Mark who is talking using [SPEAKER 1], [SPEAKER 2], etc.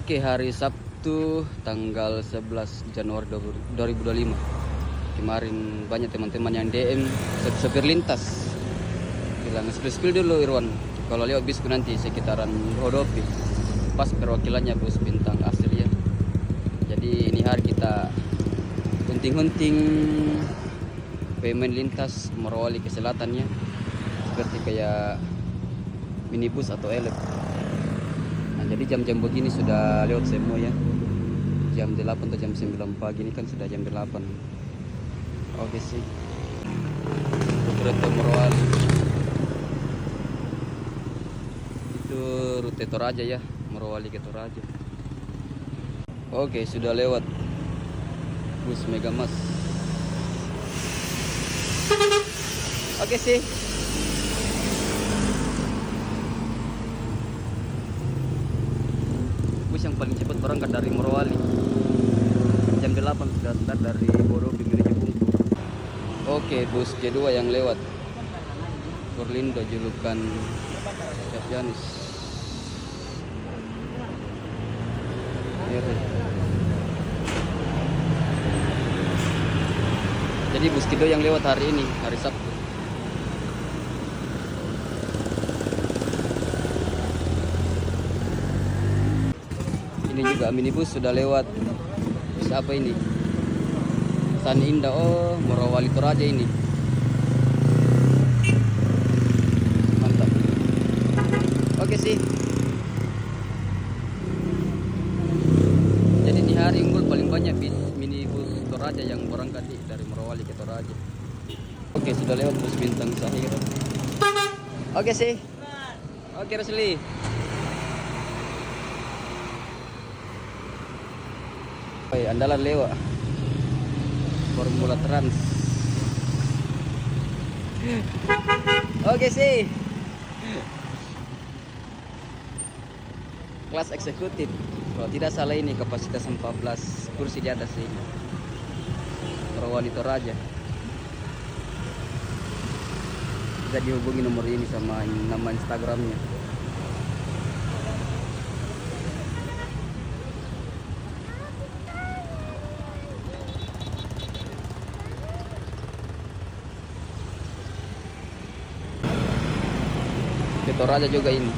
[SPEAKER 1] Oke, hari Sabtu tanggal 11 Januari 2025. Kemarin banyak teman-teman yang DM sopir lintas. Bilang spill dulu Irwan. Kalau lewat bisku nanti sekitaran Rodopi. Pas perwakilannya bus bintang asli ya. Jadi ini hari kita hunting-hunting pemain lintas Morowali ke selatannya. Seperti kayak minibus atau elep. Nah, jadi jam-jam begini sudah lewat semua ya. Jam 8 atau jam 9 pagi ini kan sudah jam 8. Oke sih. Rute Morowali. Itu rute Toraja ya, Morowali ke Toraja. Oke, sudah lewat bus Megamas. Oke sih. Bus yang paling cepat berangkat dari Morowali. Jam 8 sudah start dari Borobudur menuju Bungkul. Oke, bus kedua yang lewat Purlindo julukan Yanis. Jadi bus kedua yang lewat hari ini, hari Sabtu. Ini juga minibus sudah lewat. Bus apa ini? Tani Indah, oh Morowali Toraja ini. Mantap. Oke sih. Jadi di hari unggul paling banyak minibus Toraja yang berangkat dari Morowali ke Toraja. Oke, sudah lewat bus bintang Sahir. Oke sih. Oke Rosli. Oke, andalan lewat Formula Trans. Oke sih. Kelas eksekutif. Kalau tidak salah ini kapasitas 14 kursi di atas ini. Morowali Toraja. Bisa dihubungi nomor ini sama nama Instagramnya. Ke Toraja juga ini.